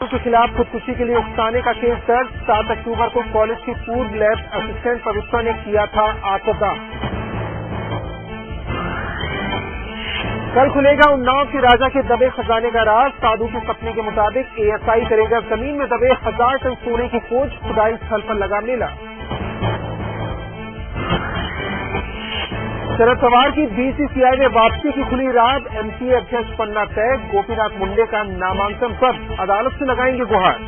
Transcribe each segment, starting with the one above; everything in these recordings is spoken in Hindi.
के खिलाफ खुदकुशी के लिए उकसाने का केस दर्ज। 7 अक्टूबर को कॉलेज की पूर्व लैब असिस्टेंट पवित्रा ने किया था आत्मदाह। कल खुलेगा उन्नाव के राजा के दबे खजाने का राज। साधु के सपने के मुताबिक एएसआई करेगा जमीन में दबे 1000 टन सोने की खोज। खुदाई स्थल पर लगा मेला। शरद पवार की बीसीसीआई में वापसी की खुली राह। एमसीए अध्यक्ष बनना तय। गोपीनाथ मुंडे का नामांकन जब्त। अदालत से लगाएंगे गुहार।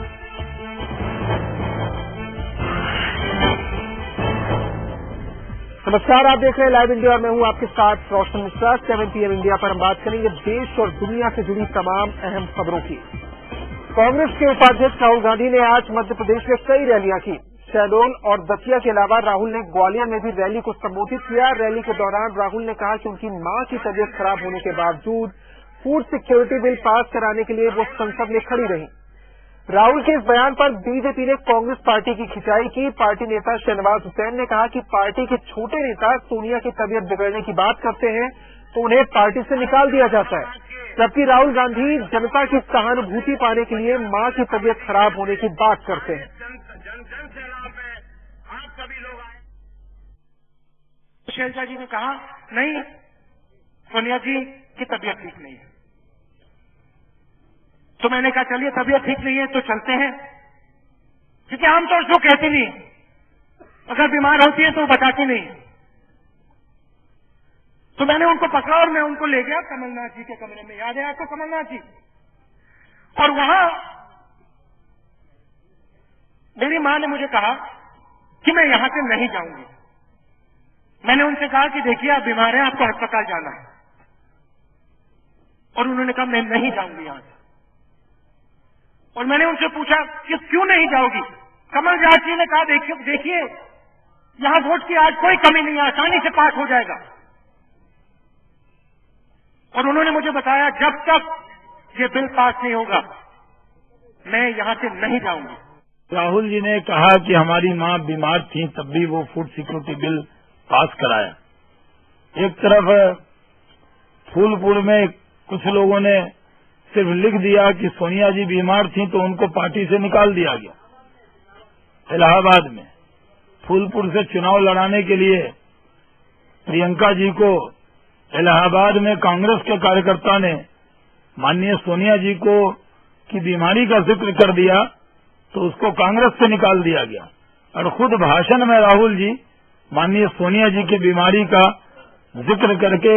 नमस्कार, आप देख रहे हैं लाइव इंडिया और मैं हूं आपके साथ रोशन मिश्रा। 7 PM इंडिया पर हम बात करेंगे देश और दुनिया से जुड़ी तमाम अहम खबरों की। कांग्रेस के उपाध्यक्ष राहुल गांधी ने आज मध्य प्रदेश में कई रैलियां की। शहडोल और दतिया के अलावा राहुल ने ग्वालियर में भी रैली को संबोधित किया। रैली के दौरान राहुल ने कहा कि उनकी मां की तबीयत खराब होने के बावजूद फूड सिक्योरिटी बिल पास कराने के लिए वो संसद में खड़ी रही। राहुल के इस बयान पर बीजेपी ने कांग्रेस पार्टी की खिंचाई की। पार्टी नेता शहनवाज हुसैन ने कहा कि पार्टी के छोटे नेता सोनिया की तबीयत बिगड़ने की बात करते हैं तो उन्हें पार्टी से निकाल दिया जाता है, जबकि राहुल गांधी जनता की सहानुभूति पाने के लिए मां की तबीयत खराब होने की बात करते हैं। शैलजा जी ने कहा नहीं, सोनिया जी की तबीयत ठीक नहीं है। तो मैंने कहा चलिए तबीयत ठीक नहीं है तो चलते हैं, क्योंकि आमतौर से वो कहती नहीं, अगर बीमार होती है तो बताती नहीं। तो मैंने उनको पकड़ा और मैं उनको ले गया कमलनाथ जी के कमरे में। याद है आपको कमलनाथ जी? और वहां मेरी मां ने मुझे कहा कि मैं यहां से नहीं जाऊंगी। मैंने उनसे कहा कि देखिए आप बीमार हैं, आपको अस्पताल जाना है। और उन्होंने कहा मैं नहीं जाऊंगी यहां से। और मैंने उनसे पूछा कि क्यों नहीं जाओगी? कमलनाथ जी ने कहा देखिए यहां वोट की आज कोई कमी नहीं है, आसानी से पास हो जाएगा। और उन्होंने मुझे बताया जब तक ये बिल पास नहीं होगा मैं यहां से नहीं जाऊंगी। राहुल जी ने कहा कि हमारी मां बीमार थी तब भी वो फूड सिक्योरिटी बिल पास कराया। एक तरफ फूलपुर में कुछ लोगों ने सिर्फ लिख दिया कि सोनिया जी बीमार थी तो उनको पार्टी से निकाल दिया गया। इलाहाबाद में फूलपुर से चुनाव लड़ाने के लिए प्रियंका जी को इलाहाबाद में कांग्रेस के कार्यकर्ता ने माननीय सोनिया जी को की बीमारी का जिक्र कर दिया तो उसको कांग्रेस से निकाल दिया गया। और खुद भाषण में राहुल जी माननीय सोनिया जी की बीमारी का जिक्र करके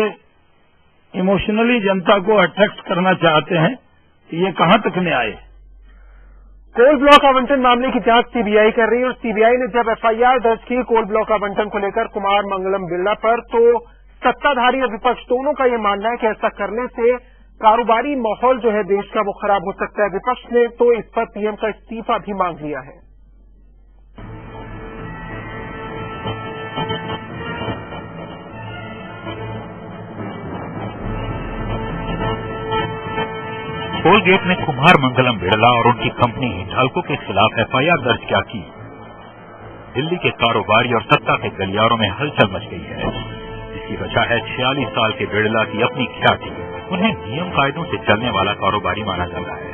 इमोशनली जनता को अट्रैक्ट करना चाहते हैं। ये कहां तक न्याय है? कोल ब्लॉक आवंटन मामले की जांच सीबीआई कर रही है और सीबीआई ने जब एफआईआर दर्ज की कोल ब्लॉक आवंटन को लेकर कुमार मंगलम बिरला पर, तो सत्ताधारी और विपक्ष दोनों का यह मानना है कि ऐसा करने से कारोबारी माहौल जो है देश का वो खराब हो सकता है। विपक्ष ने तो इस पर पीएम का इस्तीफा भी मांग लिया है। कोलगेट ने कुमार मंगलम बिरला और उनकी कंपनी हिंडाल्को के खिलाफ एफआईआर दर्ज क्या की। दिल्ली के कारोबारी और सत्ता के गलियारों में हलचल मच गई है। इसकी वजह है 46 साल के बिरला की अपनी ख्याति। उन्हें नियम कायदों से चलने वाला कारोबारी माना जाता है।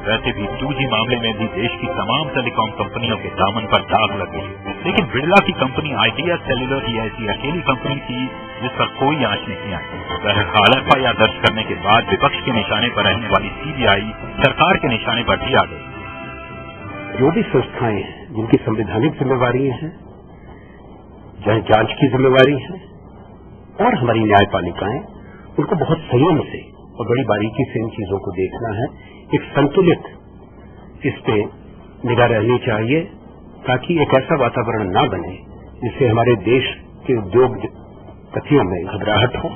वैसे भी 2G मामले में भी देश की तमाम टेलीकॉम कंपनियों के दामन पर दाग लगे, लेकिन बिरला की कंपनी आइडिया सेल्युलर ही ऐसी अकेली कंपनी थी जिस पर कोई आंच नहीं आई। बहरहाल एफआईआर दर्ज करने के बाद विपक्ष के निशाने पर रहने वाली सीबीआई सरकार के निशाने पर भी आ गई। जो भी संस्थाएं हैं जिनकी संवैधानिक जिम्मेवारी है, जांच की जिम्मेवारी है, और हमारी न्यायपालिकाएं, उनको बहुत संयम से और बड़ी बारीकी से इन चीजों को देखना है। एक संतुलित इस पे निगाह रहनी चाहिए ताकि एक ऐसा वातावरण ना बने जिससे हमारे देश के उद्योगपतियों में घबराहट हो।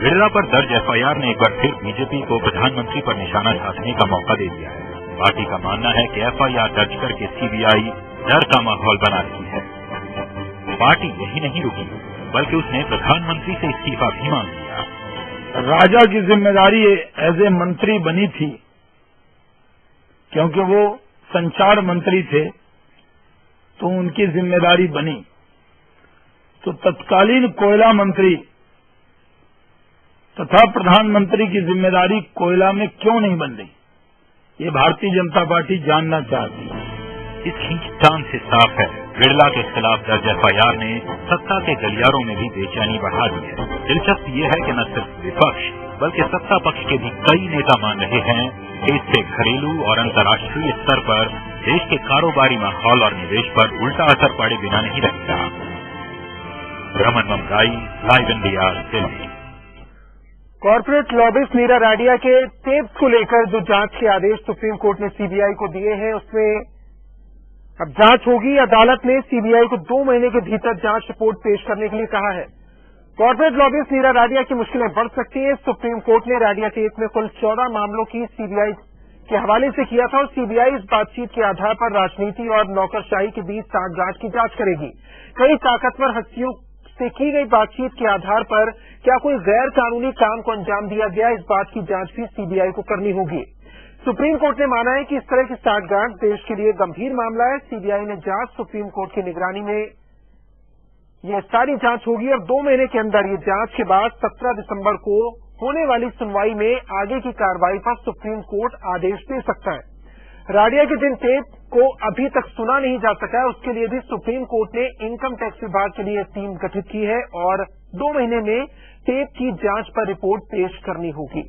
बिरला पर दर्ज एफआईआर ने एक बार फिर बीजेपी को प्रधानमंत्री पर निशाना साधने का मौका दे दिया है। पार्टी का मानना है कि एफआईआर दर्ज करके सीबीआई डर का माहौल बना रही है। पार्टी यही नहीं रुकी बल्कि उसने प्रधानमंत्री से इस्तीफा भी मांग लिया। राजा की जिम्मेदारी एज ए मंत्री बनी थी क्योंकि वो संचार मंत्री थे, तो उनकी जिम्मेदारी बनी। तो तत्कालीन कोयला मंत्री तथा प्रधानमंत्री की जिम्मेदारी कोयला में क्यों नहीं बन रही? ये भारतीय जनता पार्टी जानना चाहती है। इस खींचतान से साफ है बिरला के खिलाफ दर्ज एफआईआर ने सत्ता के गलियारों में भी बेचैनी बढ़ा दी है। दिलचस्प ये है कि न सिर्फ विपक्ष बल्कि सत्ता पक्ष के भी कई नेता मान रहे हैं कि इससे घरेलू और अंतर्राष्ट्रीय स्तर पर देश के कारोबारी माहौल और निवेश पर उल्टा असर पड़े बिना नहीं रहेगा। Raman Mamrai, live India, Delhi. Corporate lobbyist Nira Radia के टेप्स को लेकर जो जांच के आदेश सुप्रीम कोर्ट ने सीबीआई को दिए हैं, उसमें अब जांच होगी। अदालत ने सीबीआई को 2 महीने के भीतर जांच रिपोर्ट पेश करने के लिए कहा है। कॉर्पोरेट लॉबिस्ट नीरा राडिया की मुश्किलें बढ़ सकती हैं। सुप्रीम कोर्ट ने राडिया टेप में कुल 14 मामलों की सीबीआई के हवाले से किया था और सीबीआई इस बातचीत के आधार पर राजनीति और नौकरशाही के बीच सांठगांठ की जांच करेगी। कई ताकतवर हस्तियों से की गई बातचीत के आधार पर क्या कोई गैर कानूनी काम को अंजाम दिया गया, इस बात की जांच भी सीबीआई को करनी होगी। सुप्रीम कोर्ट ने माना है कि इस तरह की सांठगांठ देश के लिए गंभीर मामला है। सीबीआई ने जांच सुप्रीम कोर्ट की निगरानी में यह सारी जांच होगी और 2 महीने के अंदर ये जांच के बाद 17 दिसंबर को होने वाली सुनवाई में आगे की कार्रवाई पर सुप्रीम कोर्ट आदेश दे सकता है। राडिया के जिन टेप को अभी तक सुना नहीं जा सका है, उसके लिए भी सुप्रीम कोर्ट ने इनकम टैक्स विभाग के लिए टीम गठित की है और 2 महीने में टेप की जांच पर रिपोर्ट पेश करनी होगी।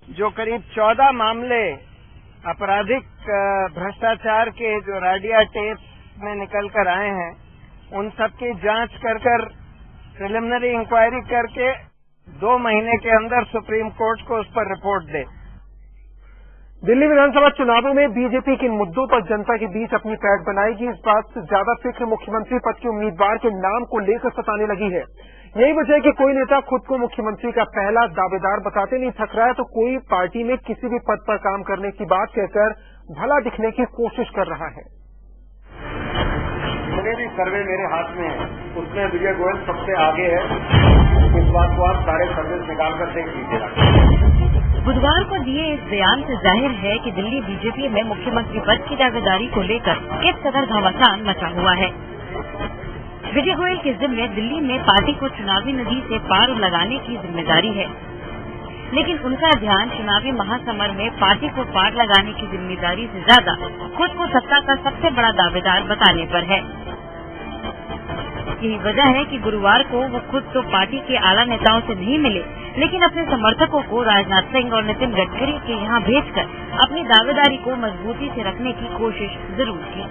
जो करीब 14 मामले आपराधिक भ्रष्टाचार के जो राडिया टेप में निकल कर आए हैं, उन सब की जांच कर प्रिलिमिनरी इंक्वायरी करके 2 महीने के अंदर सुप्रीम कोर्ट को उस पर रिपोर्ट दे। दिल्ली विधानसभा चुनावों में बीजेपी किन मुद्दों पर जनता के बीच अपनी पैठ बनाएगी, इस बात से ज्यादा फिक्र मुख्यमंत्री पद के उम्मीदवार के नाम को लेकर सताने लगी है। यही वजह है कि कोई नेता खुद को मुख्यमंत्री का पहला दावेदार बताते नहीं थक रहा है, तो कोई पार्टी में किसी भी पद पर काम करने की बात कहकर भला दिखने की कोशिश कर रहा है। जितने भी सर्वे मेरे हाथ में है, उसमें विजय गोयल सबसे आगे है। इस बात को आप सारे सर्वे निकालकर देख लीजिएगा। बुधवार को दिए इस बयान से जाहिर है कि दिल्ली बीजेपी में मुख्यमंत्री पद की दावेदारी को लेकर किस कदर घमासान मचा हुआ है। विजय गोयल के जिम्मे दिल्ली में पार्टी को चुनावी नदी से पार लगाने की जिम्मेदारी है, लेकिन उनका ध्यान चुनावी महासमर में पार्टी को पार लगाने की जिम्मेदारी से ज्यादा खुद को सत्ता का सबसे बड़ा दावेदार बताने पर है। यही वजह है कि गुरुवार को वो खुद तो पार्टी के आला नेताओं से नहीं मिले, लेकिन अपने समर्थकों को राजनाथ सिंह और नितिन गडकरी के यहाँ भेजकर अपनी दावेदारी को मजबूती से रखने की कोशिश जरूर की।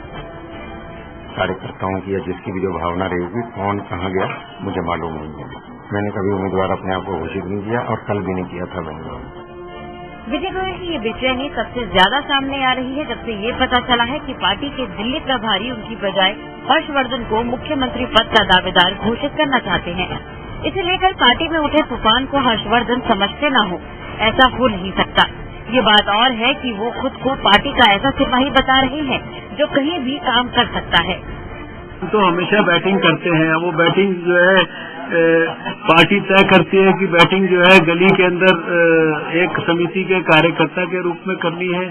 कार्यकर्ताओं की या जिसकी भी जो भावना रहेगी, कौन कहाँ गया मुझे मालूम नहीं है। मैंने कभी उम्मीदवार अपने आप को घोषित नहीं किया और कल भी नहीं किया था मैंने। विजय गोयल की ये बेचैनी सबसे ज्यादा सामने आ रही है जब से ये पता चला है कि पार्टी के दिल्ली प्रभारी उनकी बजाय हर्षवर्धन को मुख्यमंत्री पद का दावेदार घोषित करना चाहते हैं। इसे लेकर पार्टी में उठे तूफान को हर्षवर्धन समझते न हो, ऐसा हो नहीं सकता। ये बात और है कि वो खुद को पार्टी का ऐसा सिपाही बता रहे हैं जो कहीं भी काम कर सकता है। तो हमेशा बैटिंग करते हैं, वो बैटिंग जो है पार्टी तय करती है कि बैटिंग जो है गली के अंदर एक समिति के कार्यकर्ता के रूप में करनी है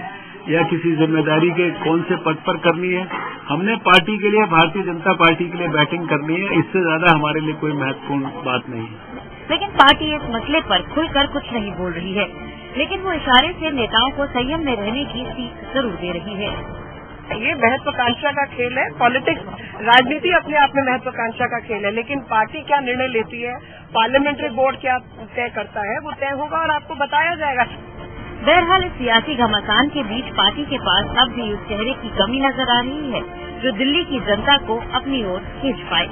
या किसी जिम्मेदारी के कौन से पद पर करनी है। हमने पार्टी के लिए, भारतीय जनता पार्टी के लिए बैटिंग करनी है, इससे ज्यादा हमारे लिए कोई महत्वपूर्ण बात नहीं है। लेकिन पार्टी इस मसले पर खुलकर कुछ नहीं बोल रही है, लेकिन वो इशारे से नेताओं को संयम में रहने की सीख जरूर दे रही है। ये महत्वाकांक्षा का खेल है। पॉलिटिक्स, राजनीति अपने आप में महत्वाकांक्षा का खेल है, लेकिन पार्टी क्या निर्णय लेती है, पार्लियामेंट्री बोर्ड क्या तय करता है, वो तय होगा और आपको बताया जाएगा। बहरहाल इस सियासी घमासान के बीच पार्टी के पास अब भी उस चेहरे की कमी नजर आ रही है जो दिल्ली की जनता को अपनी ओर खींच पाए।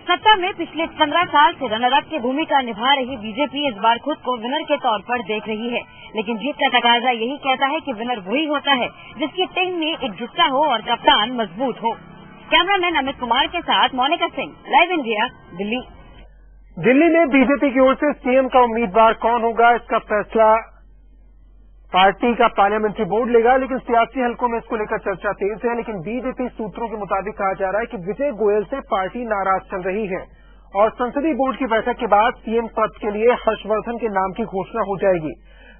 सत्ता में पिछले 15 साल से रनर अप की भूमिका निभा रही बीजेपी इस बार खुद को विनर के तौर पर देख रही है, लेकिन जीत का तकाजा यही कहता है कि विनर वही होता है जिसकी टीम में एकजुटता हो और कप्तान मजबूत हो। कैमरामैन अमित कुमार के साथ मोनिका सिंह, लाइव इंडिया, दिल्ली। दिल्ली में बीजेपी की ओर से सीएम का उम्मीदवार कौन होगा, इसका फैसला पार्टी का पार्लियामेंट्री बोर्ड लेगा, लेकिन सियासी हलकों में इसको लेकर चर्चा तेज है। लेकिन बीजेपी सूत्रों के मुताबिक कहा जा रहा है कि विजय गोयल से पार्टी नाराज चल रही है और संसदीय बोर्ड की बैठक के बाद सीएम पद के लिए हर्षवर्धन के नाम की घोषणा हो जाएगी।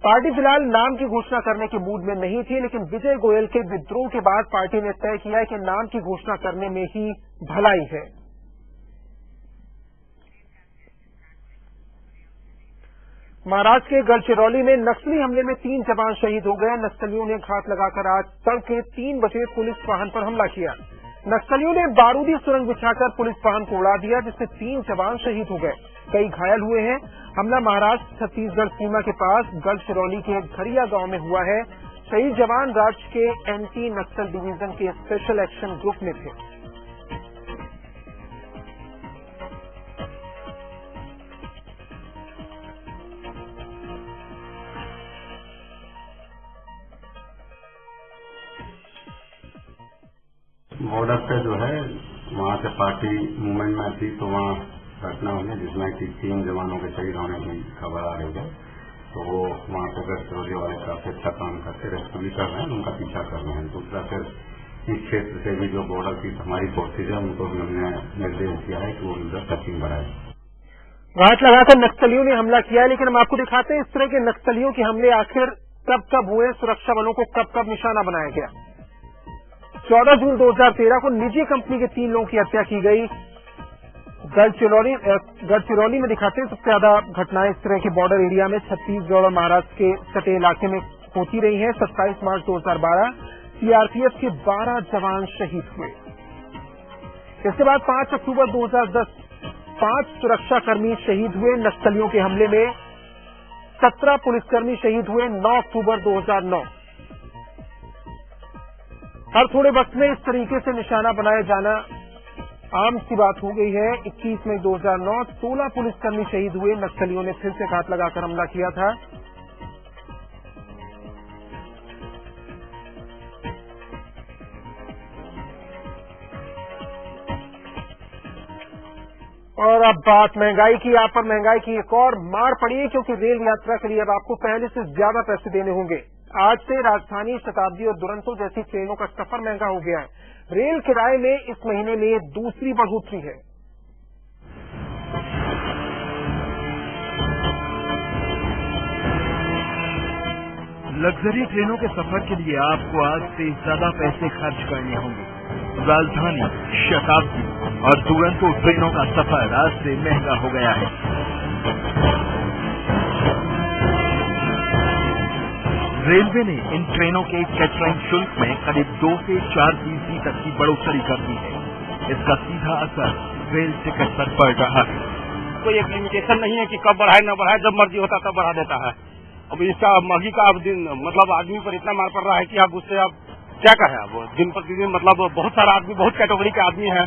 पार्टी फिलहाल नाम की घोषणा करने के मूड में नहीं थी, लेकिन विजय गोयल के विद्रोह के बाद पार्टी ने तय किया है कि नाम की घोषणा करने में ही भलाई है। महाराष्ट्र के गढ़चिरौली में नक्सली हमले में 3 जवान शहीद हो गए। नक्सलियों ने घात लगाकर आज तड़के 3 बजे पुलिस वाहन पर हमला किया। नक्सलियों ने बारूदी सुरंग बिछाकर पुलिस वाहन को उड़ा दिया, जिससे 3 जवान शहीद हो गए, कई घायल हुए हैं। हमला महाराष्ट्र छत्तीसगढ़ सीमा के पास गढ़चिरौली के घरिया गांव में हुआ है। शहीद जवान राज्य के एंटी नक्सल डिवीजन के स्पेशल एक्शन ग्रुप में थे। बॉर्डर पे जो है वहाँ से पार्टी मूवमेंट में थी, तो वहाँ घटना हुई जिसमें कि 3 जवानों के शहीद होने की खबर आ रही है। तो वो वहाँ पे गढ़चिरौली वाले काफी अच्छा काम करते, रेस्क्यू भी कर रहे हैं, उनका पीछा कर रहे हैं। दूसरा फिर इस क्षेत्र से भी जो बॉर्डर की हमारी फोर्सेज है उनको भी हमने निर्देश दिया है कि वो उधर सर्चिंग बढ़ाए। घात लगाकर नक्सलियों ने हमला किया है, लेकिन हम आपको दिखाते हैं इस तरह के नक्सलियों के हमले आखिर कब कब हुए, सुरक्षा बलों को कब कब निशाना बनाया गया। 14 जून 2013 को निजी कंपनी के 3 लोगों की हत्या की गई। गढ़चिरौली में दिखाते हैं सबसे ज्यादा घटनाएं इस तरह के बॉर्डर एरिया में छत्तीसगढ़ और महाराष्ट्र के सटे इलाके में होती रही हैं। 27 मार्च 2012 सीआरपीएफ के 12 जवान शहीद हुए। इसके बाद 5 अक्टूबर 2010 5 सुरक्षाकर्मी शहीद हुए। नक्सलियों के हमले में 17 पुलिसकर्मी शहीद हुए 9 अक्टूबर 2009। हर थोड़े वक्त में इस तरीके से निशाना बनाया जाना आम सी बात हो गई है। 21 मई 2009 16 पुलिसकर्मी शहीद हुए। नक्सलियों ने फिर से घात लगाकर हमला किया था। और अब बात महंगाई की। आप पर महंगाई की एक और मार पड़ी है, क्योंकि रेल यात्रा के लिए अब आपको पहले से ज्यादा पैसे देने होंगे। आज से राजधानी, शताब्दी और दुरंतो जैसी ट्रेनों का सफर महंगा हो गया है। रेल किराए में इस महीने में दूसरी बढ़ोतरी है। लग्जरी ट्रेनों के सफर के लिए आपको आज से ज्यादा पैसे खर्च करने होंगे। राजधानी, शताब्दी और दुरंतो ट्रेनों का सफर आज से महंगा हो गया है। रेलवे ने इन ट्रेनों के कैटरिंग शुल्क में करीब 2 से 4% तक की बढ़ोतरी कर दी है। इसका सीधा असर रेल टिकट पर पड़ रहा है। कोई एक लिमिटेशन नहीं है कि कब बढ़ाए न बढ़ाए, जब मर्जी होता तब बढ़ा देता है। अब इसका महंगी का अब दिन मतलब आदमी पर इतना मार पड़ रहा है कि आप उससे आप क्या कहें। अब दिन प्रतिदिन मतलब बहुत सारा आदमी, बहुत कैटेगरी के आदमी है,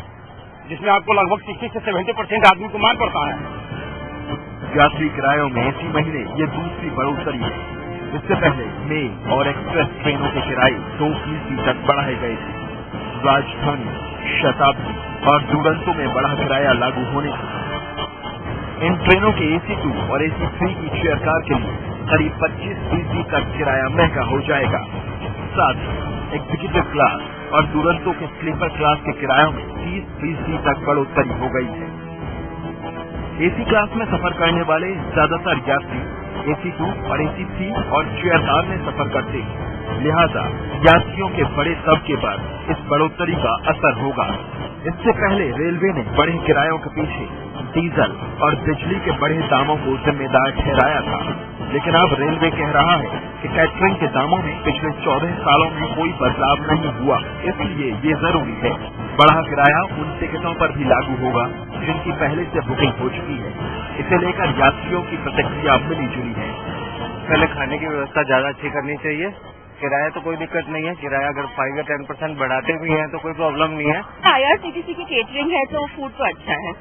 जिसमें आपको लगभग 60 से 70% आदमी को मार पड़ता है। यात्री किरायों में इसी महीने ये दूसरी बढ़ोतरी है। इससे पहले मेल और एक्सप्रेस ट्रेनों के किराए 2% तक बढ़ाए गए थे। राजधानी, शताब्दी और दुरंतो में बढ़ा किराया लागू होने से इन ट्रेनों के AC2 और AC3 की चेयर कार के लिए करीब 25% तक किराया महंगा हो जाएगा। साथ ही एग्जीक्यूटिव क्लास और दुरंतो के स्लीपर क्लास के किरायों में 30% तक बढ़ोतरी हो गई है। AC क्लास में सफर करने वाले ज्यादातर यात्री AC2 और AC3 और चेयर कार में सफर करते हैं, लिहाजा यात्रियों के बड़े तबके पर इस बढ़ोतरी का असर होगा। इससे पहले रेलवे ने बढ़े किरायों के पीछे डीजल और बिजली के बढ़े दामों को जिम्मेदार ठहराया था, लेकिन अब रेलवे कह रहा है कि कैटरिंग के दामों में पिछले 14 सालों में कोई बदलाव नहीं हुआ, इसलिए ये जरूरी है। बढ़ा किराया उन टिकटों पर भी लागू होगा जिनकी पहले से बुकिंग हो चुकी है। इसे लेकर यात्रियों की प्रतिक्रिया मिली जुली है। पहले खाने की व्यवस्था ज्यादा अच्छी करनी चाहिए। किराया तो कोई दिक्कत नहीं है, किराया अगर 5 या 10% बढ़ाते भी हैं तो कोई प्रॉब्लम नहीं है। IRCTC की केटरिंग है तो फूड तो अच्छा है,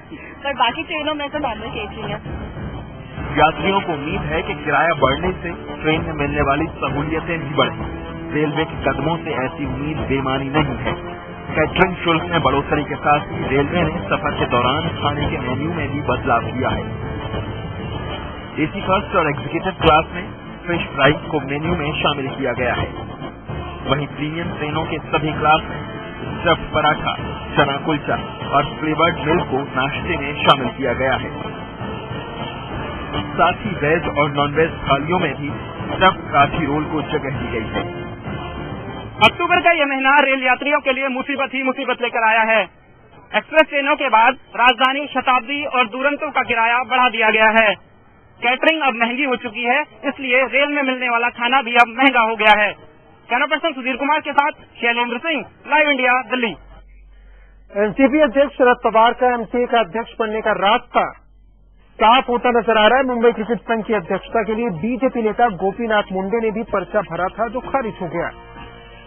पर बाकी ट्रेनों में तो नॉर्मल केटरिंग है। यात्रियों को उम्मीद है कि किराया बढ़ने से ट्रेन में मिलने वाली सहूलियतें भी बढ़ेंगी। रेलवे के कदमों से ऐसी उम्मीद बेमानी नहीं है। कैटरिंग शुल्क में बढ़ोतरी के साथ ही रेलवे ने सफर के दौरान खाने के मेन्यू में भी बदलाव किया है। AC फर्स्ट और एग्जीक्यूटिव क्लास में फिश फ्राई को मेन्यू में शामिल किया गया है। वहीं प्रीमियम ट्रेनों के सभी क्लास में स्टफ्ड पराठा, चना कुलचा और फ्लेवर्ड मिल्क को नाश्ते में शामिल किया गया है। साथ ही वेज और नॉन वेज थालियों में भी स्टफ्ड काठी रोल को जगह दी गई है। अक्टूबर का यह महीना रेल यात्रियों के लिए मुसीबत ही मुसीबत लेकर आया है। एक्सप्रेस ट्रेनों के बाद राजधानी, शताब्दी और दुरंतो का किराया बढ़ा दिया गया है। कैटरिंग अब महंगी हो चुकी है, इसलिए रेल में मिलने वाला खाना भी अब महंगा हो गया है। कैमरा पर्सन सुधीर कुमार के साथ Shailendra Singh, live India, Delhi. NCP अध्यक्ष शरद पवार का एमसीए का अध्यक्ष बनने का रास्ता साफ होता नजर आ रहा है। मुंबई क्रिकेट संघ की अध्यक्षता के लिए बीजेपी नेता गोपीनाथ मुंडे ने भी पर्चा भरा था, जो खारिज हो गया।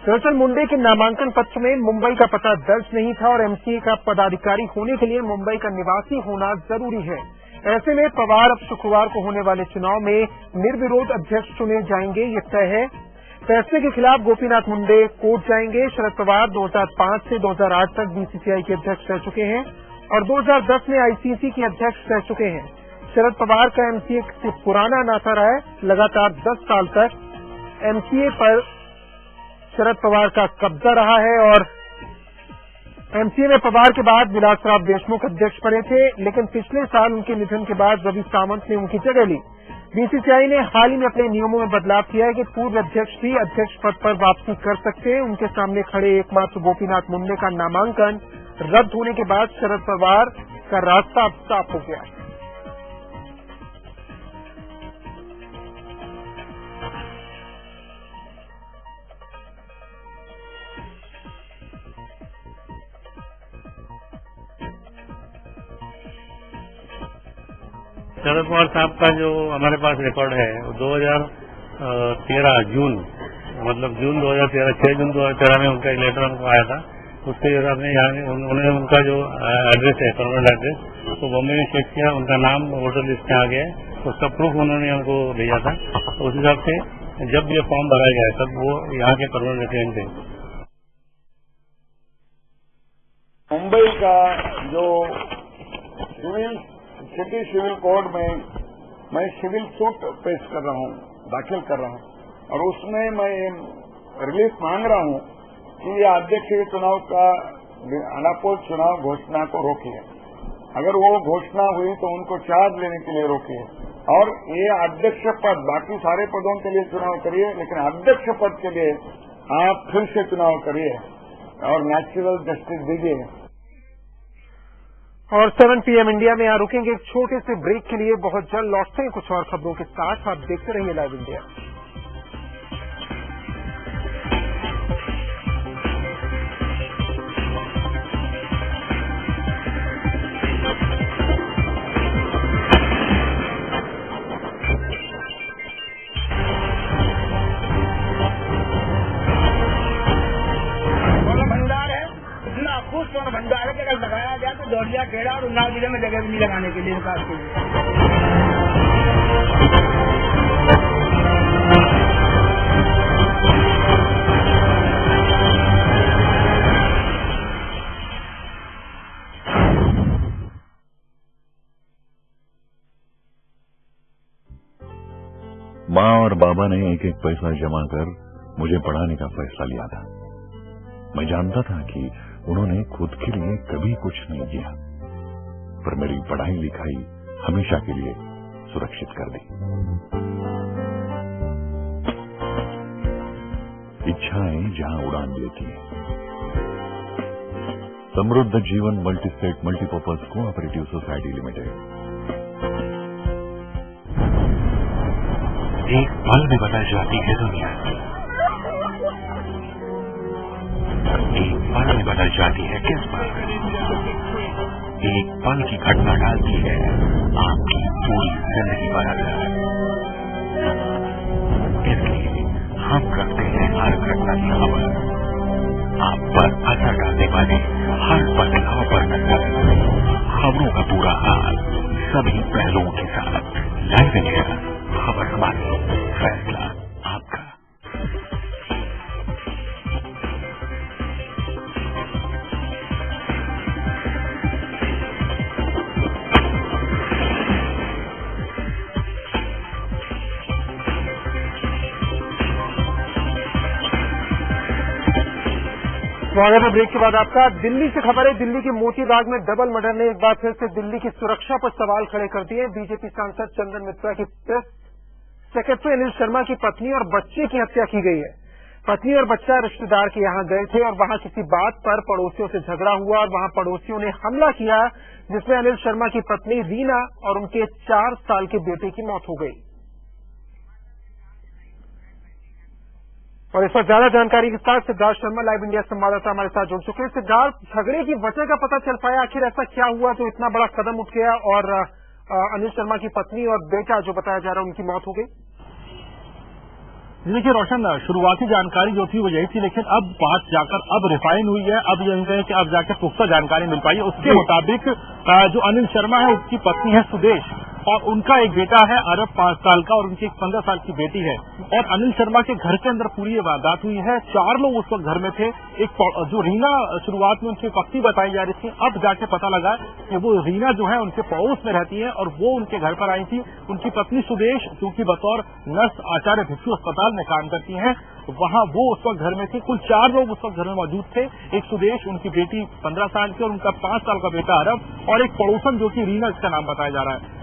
दरअसल मुंडे के नामांकन पत्र में मुंबई का पता दर्ज नहीं था और एमसीए का पदाधिकारी होने के लिए मुंबई का निवासी होना जरूरी है। ऐसे में पवार अब शुक्रवार को होने वाले चुनाव में निर्विरोध अध्यक्ष चुने जाएंगे, ये तय है। फैसले के खिलाफ गोपीनाथ मुंडे कोर्ट जाएंगे। शरद पवार 2005 से 2008 तक बीसीसीआई के अध्यक्ष रह चुके हैं और 2010 में आईसीसी के अध्यक्ष रह चुके हैं। शरद पवार का एमसीए से पुराना नाता रहा है। लगातार 10 साल तक एमसीए पर शरद पवार का कब्जा रहा है और एमसीए में पवार के बाद विलासराव देशमुख अध्यक्ष बने थे, लेकिन पिछले साल उनके निधन के बाद रवि सावंत ने उनकी जगह ली। बीसीसीआई ने हाल ही में अपने नियमों में बदलाव किया है कि पूर्व अध्यक्ष भी अध्यक्ष पद पर वापसी कर सकते हैं। उनके सामने खड़े एकमात्र गोपीनाथ मुंडे का नामांकन रद्द होने के बाद शरद पवार का रास्ता अब साफ हो गया है। शरद पवार साहब का जो हमारे पास रिकॉर्ड है 2013 जून, मतलब जून 2013, 6 जून 2013 में उनका एक लेटर हमको आया था। उसके हिसाब से यहाँ उन्होंने उनका जो एड्रेस है, परमानेंट एड्रेस, तो बॉम्बे में चेक किया, उनका नाम वोटर लिस्ट में आ गया है। उसका प्रूफ उन्होंने हमको भेजा था। तो उस हिसाब से जब ये फॉर्म भरा गया तब वो यहाँ के परमानेंट रेसिडेंट थे। मुंबई का जो सिटी सिविल कोड में मैं सिविल सूट पेश कर रहा हूँ, दाखिल कर रहा हूँ और उसमें मैं रिलीफ मांग रहा हूँ कि ये अध्यक्षीय चुनाव का अनापोल चुनाव घोषणा को रोकिए। अगर वो घोषणा हुई तो उनको चार्ज लेने के लिए रोकिए और ये अध्यक्ष पद, बाकी सारे पदों के लिए चुनाव करिए, लेकिन अध्यक्ष पद के लिए आप फिर से चुनाव करिए और नेचुरल जस्टिस दीजिए। और 7 PM इंडिया में यहाँ रुकेंगे एक छोटे से ब्रेक के लिए। बहुत जल्द लौटते हैं कुछ और खबरों के साथ। आप देखते रहिए लाइव इंडिया। भंडार के अगर लगाया गया तो दौड़िया खेड़ा और उन्नाव जिले में जगह भी नहीं लगाने के लिए विकास के लिए। माँ और बाबा ने एक एक पैसा जमा कर मुझे पढ़ाने का फैसला लिया था। मैं जानता था कि उन्होंने खुद के लिए कभी कुछ नहीं किया, पर मेरी पढ़ाई लिखाई हमेशा के लिए सुरक्षित कर दी। इच्छाएं जहां उड़ान लेती हैं। समृद्ध जीवन multi state multipurpose cooperative society limited. एक पल में बदल जाती है दुनिया, एक पल में बदल जाती है किस्मत। एक पल की घटना डालती है आपकी पूरी जिंदगी पर असर। इसलिए हम रखते हैं हर घटना की खबर, आप पर असर डालने वाले हर बदलाव पर नजर, खबरों का पूरा हाल सभी पहलुओं के साथ। लाइव इंडिया, खबर हमारी, फैसला आपका। स्वागत है ब्रेक के बाद आपका। दिल्ली से खबर है। दिल्ली के मोती बाग में डबल मर्डर ने एक बार फिर से दिल्ली की सुरक्षा पर सवाल खड़े कर दिए। बीजेपी सांसद चंदन मिश्रा की प्रेस सेक्रेटरी अनिल शर्मा की पत्नी और बच्चे की हत्या की गई है। पत्नी और बच्चा रिश्तेदार के यहाँ गए थे और वहां किसी बात पर पड़ोसियों से झगड़ा हुआ और वहां पड़ोसियों ने हमला किया, जिसमें अनिल शर्मा की पत्नी रीना और उनके 4 साल के बेटे की मौत हो गई। और इस पर ज्यादा जानकारी के साथ सिद्धार्थ शर्मा लाइव इंडिया संवाददाता हमारे साथ जुड़ चुके हैं। सिद्धार्थ, झगड़े की वजह का पता चल पाया? आखिर ऐसा क्या हुआ जो इतना बड़ा कदम उठ गया और अनिल शर्मा की पत्नी और बेटा जो बताया जा रहा है उनकी मौत हो गई? देखिए रोशन, शुरुआती जानकारी जो थी वो यही थी, लेकिन अब बात जाकर अब रिफाइन हुई है। अब ये कहें कि अब जाकर पुख्ता जानकारी मिल पाई है। उसके मुताबिक जो अनिल शर्मा है उसकी पत्नी है सुदेश और उनका एक बेटा है अरब 5 साल का और उनकी एक 15 साल की बेटी है। और अनिल शर्मा के घर के अंदर पूरी ये वारदात हुई है। 4 लोग उस वक्त घर में थे। एक जो रीना शुरुआत में उनकी पत्नी बताई जा रही थी, अब जाके पता लगा कि वो रीना जो है उनके पड़ोस में रहती है और वो उनके घर पर आई थी। उनकी पत्नी सुदेश, जो कि बतौर नर्स आचार्य भिक्षु अस्पताल में काम करती हैं, वहां वो उस वक्त घर में थी। कुल 4 लोग उस वक्त घर में मौजूद थे। एक सुदेश, उनकी बेटी 15 साल की और उनका 5 साल का बेटा अरब और एक पड़ोसन जो कि रीना, इसका नाम बताया जा रहा है।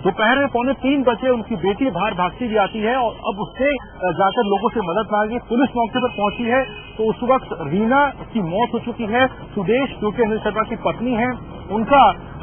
दोपहर में 2:45 बजे उनकी बेटी बाहर भागती भी आती है और अब उससे जाकर लोगों से मदद मांगी। पुलिस मौके पर पहुंची है तो उस वक्त रीना की मौत हो चुकी है। सुदेश, जो कि अनिल शर्मा की पत्नी है, उनका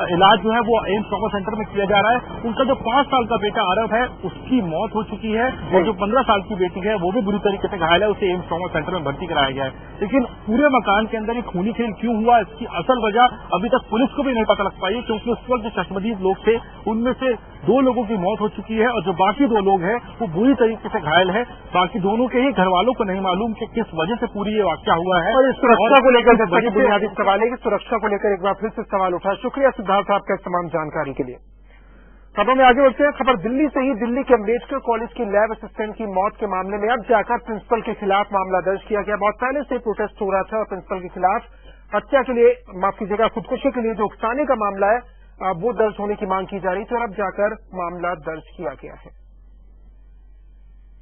इलाज जो है वो एम्स ट्रॉमा सेंटर में किया जा रहा है। उनका जो 5 साल का बेटा अरब है उसकी मौत हो चुकी है और जो 15 साल की बेटी है वो भी बुरी तरीके से घायल है, उसे एम्स ट्रॉमा सेंटर में भर्ती कराया गया है। लेकिन पूरे मकान के अंदर एक खूनी खेल क्यों हुआ, इसकी असल वजह अभी तक पुलिस को भी नहीं पता लग पाई, क्योंकि उस वक्त जो चश्मदीद लोग थे उनमें से 2 लोगों की मौत हो चुकी है और जो बाकी 2 लोग हैं वो बुरी तरीके से घायल है। बाकी दोनों के ही घर वालों को नहीं मालूम कि किस वजह से पूरी ये वाकया हुआ है। और इस सुरक्षा को लेकर जैसा कि बुनियादी सवाल है कि सुरक्षा को लेकर एक बार फिर से सवाल उठा। शुक्रिया सिद्धार्थ आपका तमाम जानकारी के लिए। खबरों में आगे बढ़ते हैं। खबर दिल्ली से ही। दिल्ली के अम्बेडकर कॉलेज की लैब असिस्टेंट की मौत के मामले में अब जाकर प्रिंसिपल के खिलाफ मामला दर्ज किया गया। बहुत पहले से प्रोटेस्ट हो रहा था और प्रिंसिपल के खिलाफ हत्या के लिए, माफ कीजिएगा, खुदकुशी के लिए जो उकसाने का मामला है वो दर्ज होने की मांग की जा रही थी और अब जाकर मामला दर्ज किया गया है।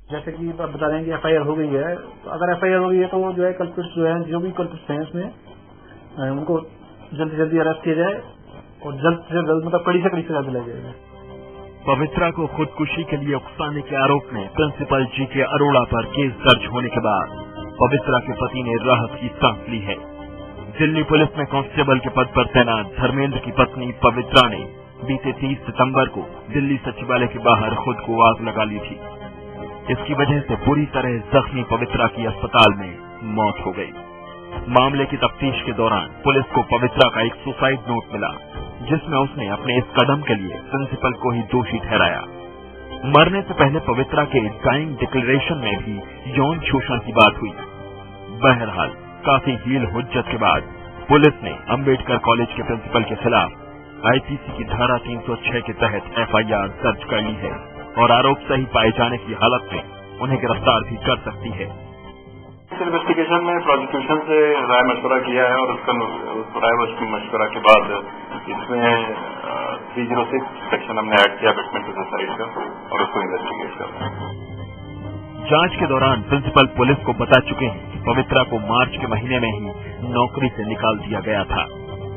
जैसे कि आप बता रहे हैं कि एफआईआर हो गई है। अगर एफआईआर हो गई है तो जो है कल्प्रिट्स जो है, जो भी कल्प्रिट्स हैं इसमें, उनको जल्द से जल्दी अरेस्ट किया जाए और जल्द से जल्द मतलब कड़ी से कड़ी सजा दिलाई जाएगी। पवित्रा को खुदकुशी के लिए उकसाने के आरोप में प्रिंसिपल जीके अरोड़ा पर केस दर्ज होने के बाद पवित्रा के पति ने राहत की सांस ली है। दिल्ली पुलिस में कांस्टेबल के पद पर तैनात धर्मेंद्र की पत्नी पवित्रा ने बीते 30 सितंबर को दिल्ली सचिवालय के बाहर खुद को आग लगा ली थी। इसकी वजह से बुरी तरह जख्मी पवित्रा की अस्पताल में मौत हो गई। मामले की तफ्तीश के दौरान पुलिस को पवित्रा का एक सुसाइड नोट मिला, जिसमें उसने अपने इस कदम के लिए प्रिंसिपल को ही दोषी ठहराया। मरने से पहले पवित्रा के डाइंग डिक्लेरेशन में भी यौन शोषण की बात हुई। बहरहाल काफी हील हुज्जत के बाद पुलिस ने अम्बेडकर कॉलेज के प्रिंसिपल के खिलाफ आईपीसी की धारा 306 के तहत एफआईआर दर्ज कर ली है और आरोप सही पाए जाने की हालत में उन्हें गिरफ्तार भी कर सकती है। इस इन्वेस्टिगेशन में प्रोसिक्यूशन से राय मशवरा किया है और उसका राय मशवरा के बाद इसमें 306 सेक्शन हमने ऐड किया बेटमेंट टू सुसाइड का और उसको इन्वेस्टिगेट कर रहे हैं। जांच के दौरान प्रिंसिपल पुलिस को बता चुके हैं कि पवित्रा को मार्च के महीने में ही नौकरी से निकाल दिया गया था।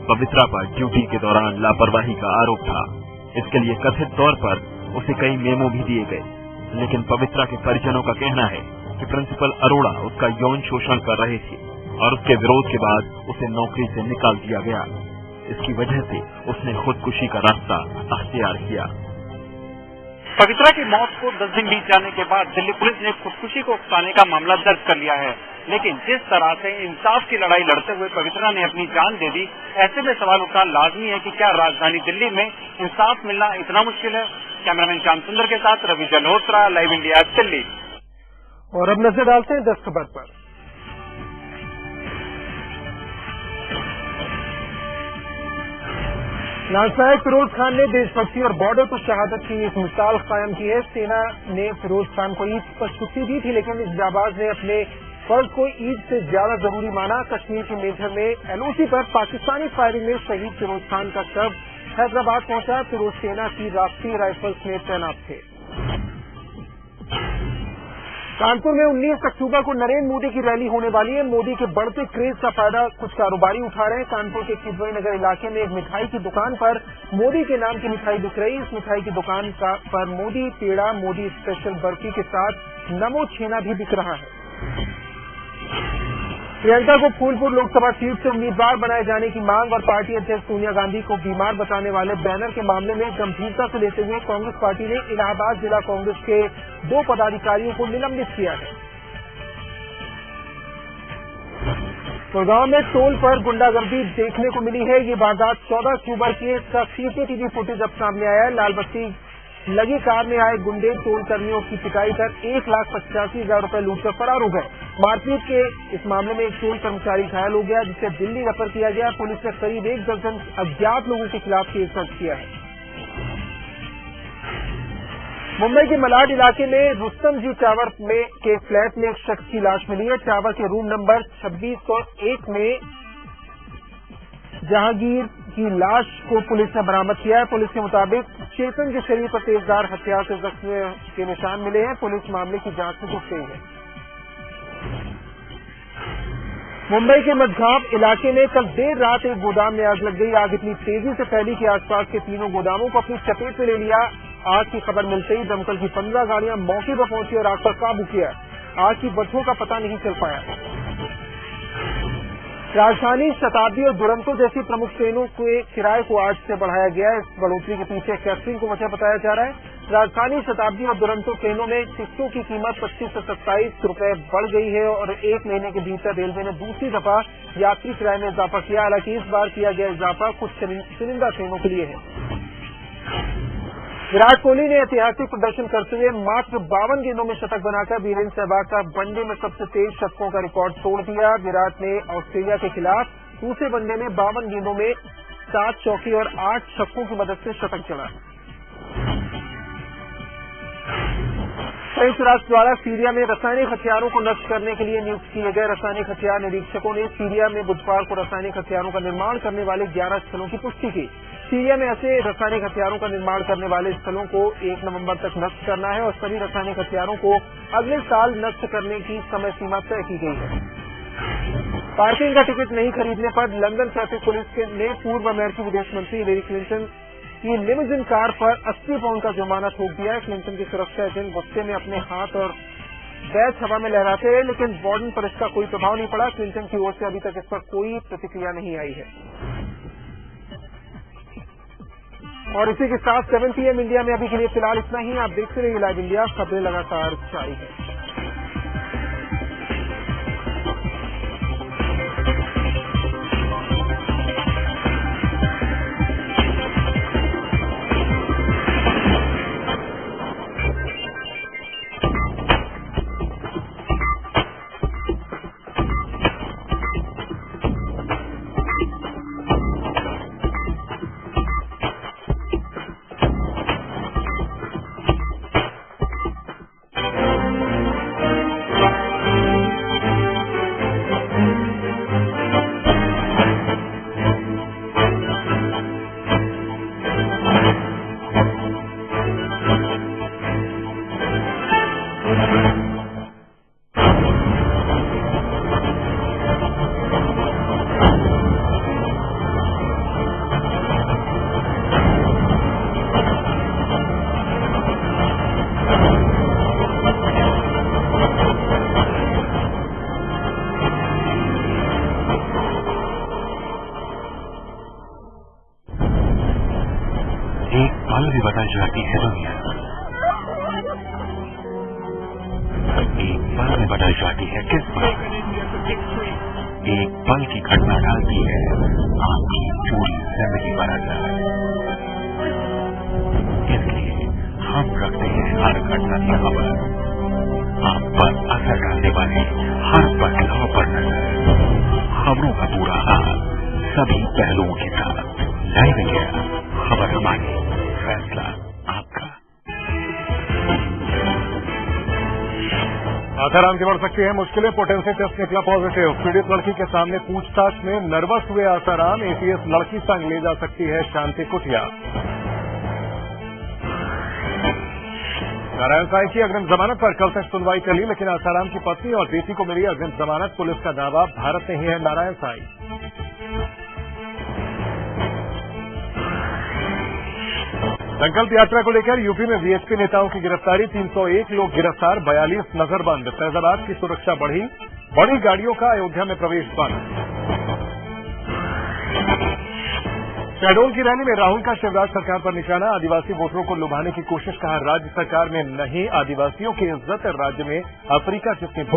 पवित्रा पर ड्यूटी के दौरान लापरवाही का आरोप था। इसके लिए कथित तौर पर उसे कई मेमो भी दिए गए, लेकिन पवित्रा के परिजनों का कहना है कि प्रिंसिपल अरोड़ा उसका यौन शोषण कर रहे थे और उसके विरोध के बाद उसे नौकरी से निकाल दिया गया। इसकी वजह से उसने खुदकुशी का रास्ता अख्तियार किया। पवित्रा की मौत को 10 दिन बीत जाने के बाद दिल्ली पुलिस ने खुदकुशी को उकसाने का मामला दर्ज कर लिया है, लेकिन जिस तरह से इंसाफ की लड़ाई लड़ते हुए पवित्रा ने अपनी जान दे दी, ऐसे में सवाल उठना लाजमी है कि क्या राजधानी दिल्ली में इंसाफ मिलना इतना मुश्किल है। कैमरामैन श्याम सुंदर के साथ रवि जल्होत्रा, लाइव इंडिया, दिल्ली। और अब नजर डालते हैं 10 खबर पर। लांसनायक फिरोज खान ने देशभक्ति और बॉर्डर पर शहादत की एक मिसाल कायम की है। सेना ने फिरोज खान को ईद पर छुट्टी दी थी, लेकिन इस जाबाज ने अपने फर्ज को ईद से ज्यादा जरूरी माना। कश्मीर के मेजर में एलओसी पर पाकिस्तानी फायरिंग में शहीद फिरोज खान का शव हैदराबाद पहुंचा। फिरोज सेना की राष्ट्रीय राइफल्स में तैनात थे। कानपुर में 19 अक्टूबर को नरेंद्र मोदी की रैली होने वाली है। मोदी के बढ़ते क्रेज का फायदा कुछ कारोबारी उठा रहे हैं। कानपुर के किदवई नगर इलाके में एक मिठाई की दुकान पर मोदी के नाम की मिठाई बिक रही। इस मिठाई की दुकान पर मोदी पेड़ा, मोदी स्पेशल बर्फी के साथ नमो छेना भी बिक रहा है। प्रियंका को फूलपुर लोकसभा सीट से उम्मीदवार बनाए जाने की मांग और पार्टी अध्यक्ष सोनिया गांधी को बीमार बताने वाले बैनर के मामले में गंभीरता से लेते हुए कांग्रेस पार्टी ने इलाहाबाद जिला कांग्रेस के 2 पदाधिकारियों को निलंबित किया है। गुड़गांव में टोल पर गुंडागर्दी देखने को मिली है। ये वारदात 14 अक्टूबर की, इसका सीसीटीवी फुटेज अब सामने आया है। लाल बत्ती लगी कार में आए गुंडे टोल कर्मियों की पिटाई कर 1,85,000 रुपए लूटकर फरार हो गए। मारपीट के इस मामले में एक टोल कर्मचारी घायल हो गया, जिसे दिल्ली रेफर किया गया। पुलिस ने करीब 1 दर्जन अज्ञात लोगों के खिलाफ केस दर्ज किया है। मुंबई के मलाड इलाके में रुस्तम जी टावर में के फ्लैट में एक शख्स की लाश मिली है। टावर के रूम नंबर 2601 में जहांगीर की लाश को पुलिस ने बरामद किया है। पुलिस के मुताबिक चेतन के शरीर पर तेजधार हथियार से जख्म के निशान मिले हैं। पुलिस मामले की जांच में जुट गई है। मुंबई के मझगांव इलाके में कल देर रात एक गोदाम में आग लग गई। आग इतनी तेजी से फैली कि आसपास के तीनों गोदामों को अपनी चपेट में ले लिया। आग की खबर मिलते ही दमकल की 15 गाड़ियां मौके पर पहुंची और आग पर काबू किया। आग की वजहों का पता नहीं चल पाया। राजधानी, शताब्दी और दुरंतो जैसी प्रमुख ट्रेनों के किराए को आज से बढ़ाया गया है। इस बढ़ोतरी के पीछे कैटरिंग को वजह बताया जा रहा है। राजधानी, शताब्दी और दुरंतो ट्रेनों में टिकटों की कीमत 25 से 27 रुपए बढ़ गई है और 1 महीने के भीतर रेलवे ने दूसरी दफा यात्री किराए में इजाफा किया। हालांकि इस बार किया गया इजाफा कुछ चुनिंदा ट्रेनों के लिए है। विराट कोहली ने ऐतिहासिक प्रदर्शन करते हुए मात्र 52 गेंदों में शतक बनाकर वीरेंद्र सहवाग का वनडे में सबसे तेज शतकों का रिकॉर्ड तोड़ दिया। विराट ने ऑस्ट्रेलिया के खिलाफ दूसरे वनडे में 52 गेंदों में 7 चौके और 8 छक्कों की मदद से शतक जड़ा। संयुक्त राष्ट्र द्वारा सीरिया में रासायनिक हथियारों को नष्ट करने के लिए नियुक्त किए गए रासायनिक हथियार निरीक्षकों ने सीरिया में बुधवार को रासायनिक हथियारों का निर्माण करने वाले 11 स्थलों की पुष्टि की। सीरिया में ऐसे रासायनिक हथियारों का निर्माण करने वाले स्थलों को 1 नवंबर तक नष्ट करना है और सभी रासायनिक हथियारों को अगले साल नष्ट करने की समय सीमा तय की गई है। पार्किंग का टिकट नहीं खरीदने पर लंदन ट्रैफिक पुलिस ने पूर्व अमेरिकी विदेश मंत्री हिलेरी क्लिंटन की लिमोजिन कार पर 80 पाउंड का जुर्माना ठोक दिया है। क्लिंटन के सुरक्षा एजेंट गुस्से में अपने हाथ और बैच हवा में लहराते हैं, लेकिन वार्डन पर इसका कोई प्रभाव नहीं पड़ा। क्लिंटन की ओर से अभी तक इस पर कोई प्रतिक्रिया नहीं आई है। और इसी के साथ 7 PM इंडिया में अभी के लिए फिलहाल इतना ही। आप देखते रहिए लाइव इंडिया, खबरें लगातार जारी है। भी बताई जाती है दुनिया, एक पल में बताई जाती है किस्मत। एक पल की घटना डालती है आपकी पूरी जिंदगी पर असर। इसलिए हम रखते हैं हर घटना की खबर, आप पर असर डालने वाले हर बदलाव पर नजर, खबरों का पूरा हाल सभी पहलुओं के साथ। लाइव इंडिया, खबर हमारी, फैसला आपका। आसाराम की बढ़ सकती है मुश्किलें, पोटेंशियल टेस्ट निकला पॉजिटिव। पीड़ित लड़की के सामने पूछताछ में नर्वस हुए आसाराम, एटीएस लड़की संग ले जा सकती है शांति कुटिया। नारायण साई की अग्रिम जमानत पर कल तक सुनवाई चली, लेकिन आसाराम की पत्नी और बेटी को मिली अग्रिम जमानत। पुलिस का दावा, भारत नहीं है नारायण साई। संकल्प यात्रा को लेकर यूपी में वीएचपी नेताओं की गिरफ्तारी, 301 लोग गिरफ्तार, 42 नजरबंद। फैजाबाद की सुरक्षा बढ़ी, बड़ी गाड़ियों का अयोध्या में प्रवेश बंद। शहडोल की रैली में राहुल का शिवराज सरकार पर निशाना, आदिवासी वोटरों को लुभाने की कोशिश, कहा राज्य सरकार में नहीं आदिवासियों की इज्जत, राज्य में अफ्रीका जितनी